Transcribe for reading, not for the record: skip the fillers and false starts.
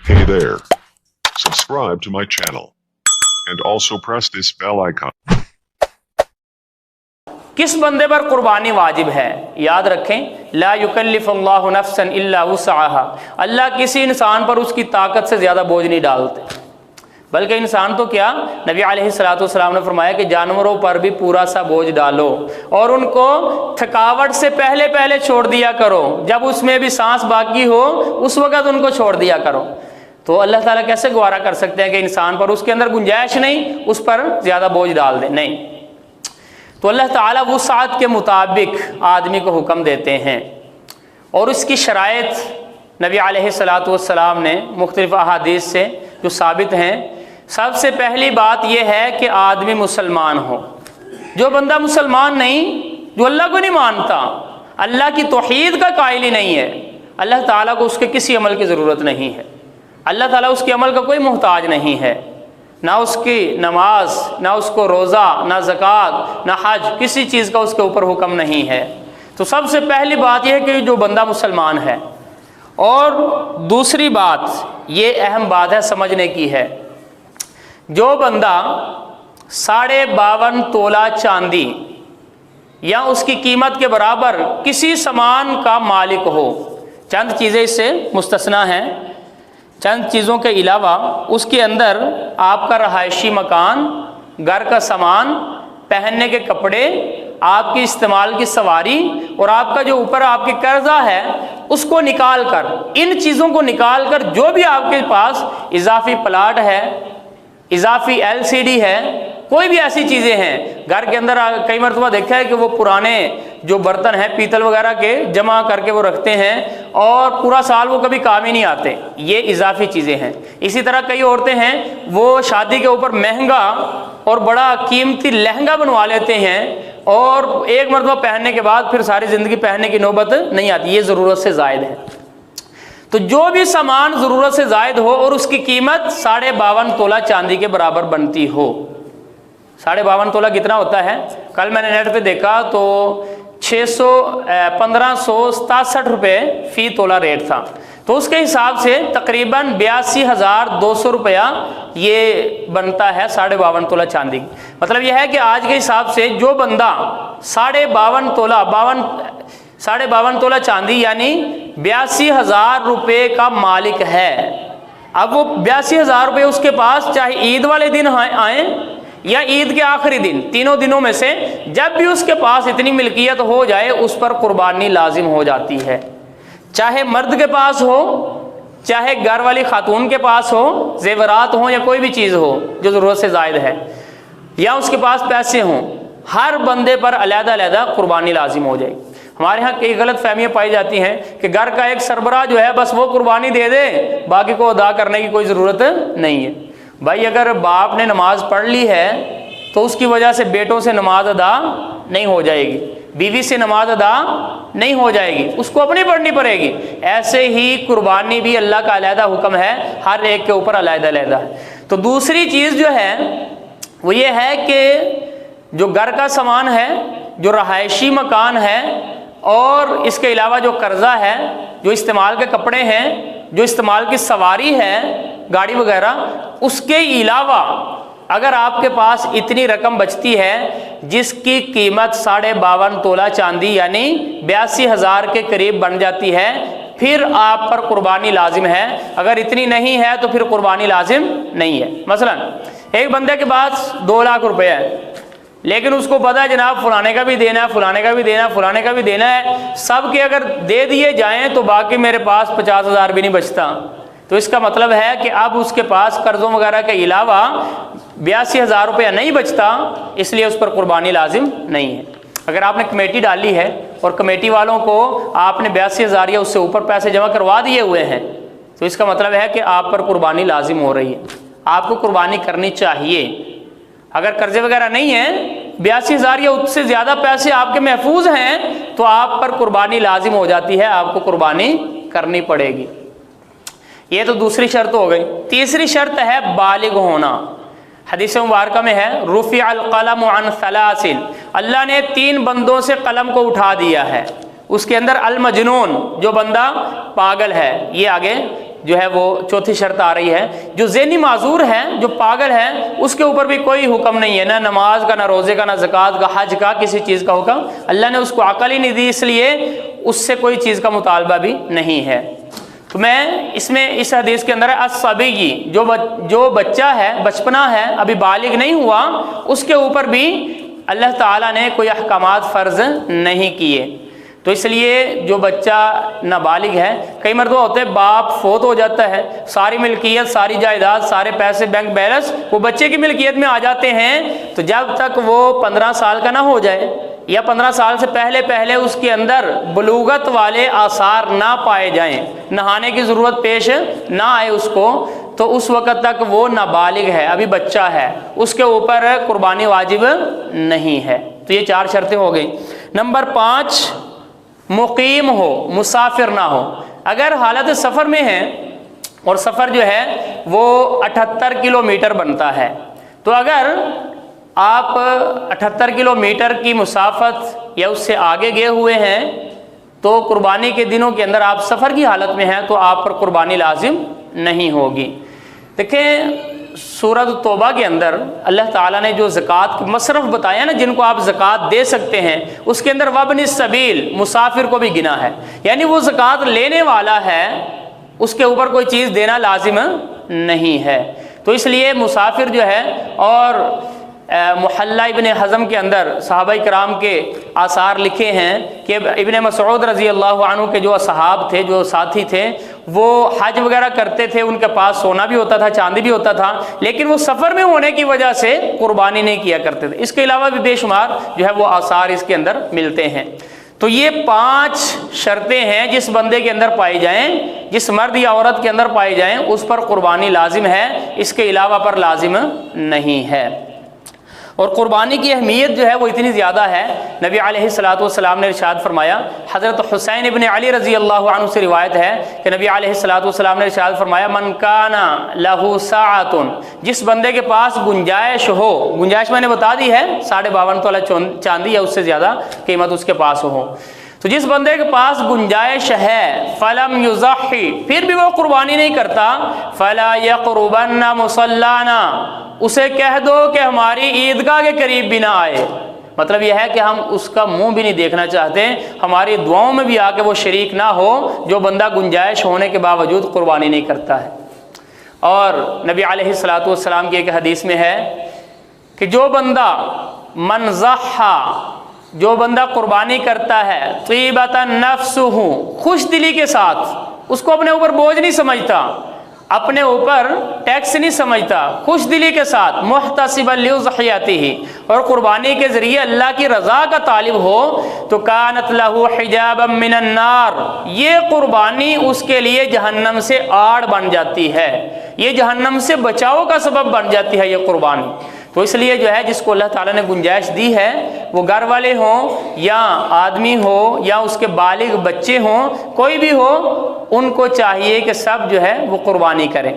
Hey there. Subscribe to my channel. And also press this bell icon. किस बंदे पर कुर्बानी वाजिब है? याद रखें, ला युकल्लिफुल्लाहु नफ्सन इल्ला वुसअहा। अल्लाह किसी इंसान पर उसकी ताकत से ज़्यादा बोझ नहीं डालते, बल्कि इंसान तो क्या, नबी अलैहिस्सलातु वस्सलाम ने फरमाया कि जानवरों पर भी पूरा सा बोझ डालो और उनको थकावट से पहले पहले छोड़ दिया करो। जब उसमें भी सांस बाकी हो उस वक़्त उनको छोड़ दिया करो। तो अल्लाह ताला कैसे गवारा कर सकते हैं कि इंसान पर उसके अंदर गुंजाइश नहीं, उस पर ज़्यादा बोझ डाल दें? नहीं। तो अल्लाह ताला वुसाअत के मुताबिक आदमी को हुक्म देते हैं और उसकी शराइत नबी अलैहिस्सलातु वस्सलाम ने मुख्तलिफ अहादीस से जो साबित हैं। सबसे पहली बात यह है कि आदमी मुसलमान हो। जो बंदा मुसलमान नहीं, जो अल्लाह को नहीं मानता, अल्लाह की तौहीद का कायल ही नहीं है, अल्लाह ताला को उसके किसी अमल की ज़रूरत नहीं है। अल्लाह ताला उसके अमल का कोई मोहताज नहीं है, ना उसकी नमाज, ना उसको रोज़ा, ना ज़कात, ना हज, किसी चीज़ का उसके ऊपर हुक्म नहीं है। तो सबसे पहली बात यह है कि जो बंदा मुसलमान है। और दूसरी बात, ये अहम बात है समझने की है, जो बंदा 52.5 तोला चांदी या उसकी कीमत के बराबर किसी सामान का मालिक हो, चंद चीज़ें इससे मुस्तस्ना हैं, चंद चीज़ों के अलावा उसके अंदर आपका रहायशी मकान, घर का सामान, पहनने के कपड़े, आपकी इस्तेमाल की सवारी और आपका जो ऊपर आपके कर्जा है उसको निकाल कर, इन चीज़ों को निकाल कर जो भी आपके पास इजाफी प्लाट है, इजाफी LCD है, कोई भी ऐसी चीज़ें हैं घर के अंदर, कई मरतबा देखा है कि वो पुराने जो बर्तन हैं पीतल वगैरह के जमा करके वो रखते हैं और पूरा साल वो कभी काम ही नहीं आते, ये इजाफी चीज़ें हैं। इसी तरह कई औरतें हैं वो शादी के ऊपर महंगा और बड़ा कीमती लहंगा बनवा लेते हैं और एक मरतबा पहनने के बाद फिर सारी ज़िंदगी पहनने की नौबत नहीं आती, ये ज़रूरत से ज़ायद है। तो जो भी सामान ज़रूरत से ज़ायद हो और उसकी कीमत 52.5 तोला चांदी के बराबर बनती हो। 52.5 तोला कितना होता है? कल मैंने नेट पे देखा तो 1567 रुपये फ़ी तोला रेट था। तो उसके हिसाब से तकरीबन 82,200 रुपया ये बनता है 52.5 तोला चांदी। मतलब यह है कि आज के हिसाब से जो बंदा 52.5 तोला चांदी यानी 82,000 रुपये का मालिक है, अब वो 82,000 रुपये उसके पास चाहे ईद वाले दिन आए या ईद के आखिरी दिन, तीनों दिनों में से जब भी उसके पास इतनी मिल्कियत हो जाए उस पर कुर्बानी लाजिम हो जाती है। चाहे मर्द के पास हो, चाहे घर वाली खातून के पास हो, जेवरात हो या कोई भी चीज़ हो जो ज़रूरत से ज़ायद है, या उसके पास पैसे हों, हर बंदे पर अलग-अलग कुर्बानी लाजिम हो जाएगी। हमारे यहाँ कई गलत फहमियाँ पाई जाती हैं कि घर का एक सरबराह जो है बस वो कुर्बानी दे दे, बाकी को अदा करने की कोई ज़रूरत नहीं है। भाई अगर बाप ने नमाज पढ़ ली है तो उसकी वजह से बेटों से नमाज अदा नहीं हो जाएगी, बीवी से नमाज अदा नहीं हो जाएगी, उसको अपनी पढ़नी पड़ेगी। ऐसे ही कुर्बानी भी अल्लाह का अलहदा हुक्म है, हर एक के ऊपर अलहदा है। तो दूसरी चीज़ जो है वो ये है कि जो घर का सामान है, जो रहायशी मकान है और इसके अलावा जो कर्जा है, जो इस्तेमाल के कपड़े हैं, जो इस्तेमाल की सवारी है गाड़ी वगैरह, उसके अलावा अगर आपके पास इतनी रकम बचती है जिसकी कीमत 52.5 तोला चांदी यानी 82,000 के करीब बन जाती है, फिर आप पर कुर्बानी लाजिम है। अगर इतनी नहीं है तो फिर कुर्बानी लाजिम नहीं है। मसलन एक बंदे के पास 2 लाख रुपए है, लेकिन उसको पता है जनाब फलाने का भी देना है, फलाने का भी देना है, फलाने का भी देना है, सब के अगर दे दिए जाएं तो बाकी मेरे पास 50,000 भी नहीं बचता। तो इसका मतलब है कि अब उसके पास कर्ज़ों वगैरह के अलावा 82,000 रुपया नहीं बचता, इसलिए उस पर कुर्बानी लाजिम नहीं है। अगर आपने कमेटी डाली है और कमेटी वालों को आपने 82,000 या उससे ऊपर पैसे जमा करवा दिए हुए हैं, तो इसका मतलब है कि आप पर कुर्बानी लाजिम हो रही है, आपको कुर्बानी करनी चाहिए। अगर कर्जे वगैरह नहीं है, 82,000 या उससे ज़्यादा पैसे आपके महफूज हैं, तो आप पर कुर्बानी लाजिम हो जाती है, आपको कुर्बानी करनी पड़ेगी। ये तो दूसरी शर्त हो गई। तीसरी शर्त है बालिग होना। हदीस मुबारक में है रुफ़िअल क़लम अन सलासिन, अल्लाह ने 3 बंदों से कलम को उठा दिया है। उसके अंदर अल मजनून, जो बंदा पागल है, ये आगे جو ہے وہ چوتھی شرط آ رہی ہے، جو ذہنی معذور ہے، جو پاگل ہے، اس کے اوپر بھی کوئی حکم نہیں ہے، نہ نماز کا، نہ روزے کا، نہ زکوٰۃ کا، حج کا، کسی چیز کا حکم اللہ نے اس کو عقل ہی نہیں دی، اس لیے اس سے کوئی چیز کا مطالبہ بھی نہیں ہے۔ تو میں اس حدیث کے اندر الصبی، جو بچہ ہے، بچپنا ہے، ابھی بالغ نہیں ہوا، اس کے اوپر بھی اللہ تعالیٰ نے کوئی احکامات فرض نہیں کیے۔ تو اس لیے جو بچہ نابالغ ہے، کئی مرتبہ ہوتے ہیں باپ فوت ہو جاتا ہے، ساری ملکیت، ساری جائیداد، سارے پیسے، بینک بیلنس وہ بچے کی ملکیت میں آ جاتے ہیں، تو جب تک وہ 15 سال کا نہ ہو جائے یا 15 سال سے پہلے اس کے اندر بلوغت والے آثار نہ پائے جائیں، نہانے کی ضرورت پیش نہ آئے اس کو، تو اس وقت تک وہ نابالغ ہے، ابھی بچہ ہے، اس کے اوپر قربانی واجب نہیں ہے۔ تو یہ 4 شرطیں ہو گئی۔ نمبر 5، مقیم ہو، مسافر نہ ہو۔ اگر حالت سفر میں ہے اور سفر جو ہے وہ 78 کلومیٹر بنتا ہے، تو اگر آپ 78 کلومیٹر کی مسافت یا اس سے آگے گئے ہوئے ہیں تو قربانی کے دنوں کے اندر آپ سفر کی حالت میں ہیں تو آپ پر قربانی لازم نہیں ہوگی۔ دیکھیں سورۃ توبہ کے اندر اللہ تعالیٰ نے جو زکوٰۃ کے مصرف بتایا نا، جن کو آپ زکوٰۃ دے سکتے ہیں، اس کے اندر وابن السبیل، مسافر کو بھی گنا ہے، یعنی وہ زکوٰۃ لینے والا ہے، اس کے اوپر کوئی چیز دینا لازم نہیں ہے۔ تو اس لیے مسافر جو ہے، اور محلہ ابن حزم کے اندر صحابہ کرام کے آثار لکھے ہیں کہ ابن مسعود رضی اللہ عنہ کے جو اصحاب تھے، جو ساتھی تھے، وہ حج وغیرہ کرتے تھے، ان کے پاس سونا بھی ہوتا تھا، چاندی بھی ہوتا تھا، لیکن وہ سفر میں ہونے کی وجہ سے قربانی نہیں کیا کرتے تھے۔ اس کے علاوہ بھی بے شمار جو ہے وہ آثار اس کے اندر ملتے ہیں۔ تو یہ 5 شرطیں ہیں جس بندے کے اندر پائی جائیں، جس مرد یا عورت کے اندر پائی جائیں، اس پر قربانی لازم ہے، اس کے علاوہ پر لازم نہیں ہے۔ اور قربانی کی اہمیت جو ہے وہ اتنی زیادہ ہے، نبی علیہ الصلوۃ والسلام نے ارشاد فرمایا، حضرت حسین ابن علی رضی اللہ عنہ سے روایت ہے کہ نبی علیہ الصلوۃ والسلام نے ارشاد فرمایا، من کان لہ ساعۃ، جس بندے کے پاس گنجائش ہو، گنجائش میں نے بتا دی ہے 52.5 تولہ چاندی یا اس سے زیادہ قیمت اس کے پاس ہو، تو جس بندے کے پاس گنجائش ہے، فلم یضحی، پھر بھی وہ قربانی نہیں کرتا، فلا یقربن مصلانا، اسے کہہ دو کہ ہماری عیدگاہ کے قریب بھی نہ آئے۔ مطلب یہ ہے کہ ہم اس کا منہ بھی نہیں دیکھنا چاہتے، ہماری دعاؤں میں بھی آ کے وہ شریک نہ ہو جو بندہ گنجائش ہونے کے باوجود قربانی نہیں کرتا ہے۔ اور نبی علیہ الصلوۃ والسلام کی ایک حدیث میں ہے کہ جو بندہ من ضحی، جو بندہ قربانی کرتا ہے، طیبۃ نفسہ، خوش دلی کے ساتھ، اس کو اپنے اوپر بوجھ نہیں سمجھتا، اپنے اوپر ٹیکس نہیں سمجھتا، خوش دلی کے ساتھ، محتسبا لضحیتہ، اور قربانی کے ذریعے اللہ کی رضا کا طالب ہو، تو کانت لہ حجابا من النار، یہ قربانی اس کے لیے جہنم سے آڑ بن جاتی ہے، یہ جہنم سے بچاؤ کا سبب بن جاتی ہے یہ قربانی۔ تو اس لیے جو ہے جس کو اللہ تعالیٰ نے گنجائش دی ہے، وہ گھر والے ہوں یا آدمی ہو یا اس کے بالغ بچے ہوں، کوئی بھی ہو، ان کو چاہیے کہ سب جو ہے وہ قربانی کریں۔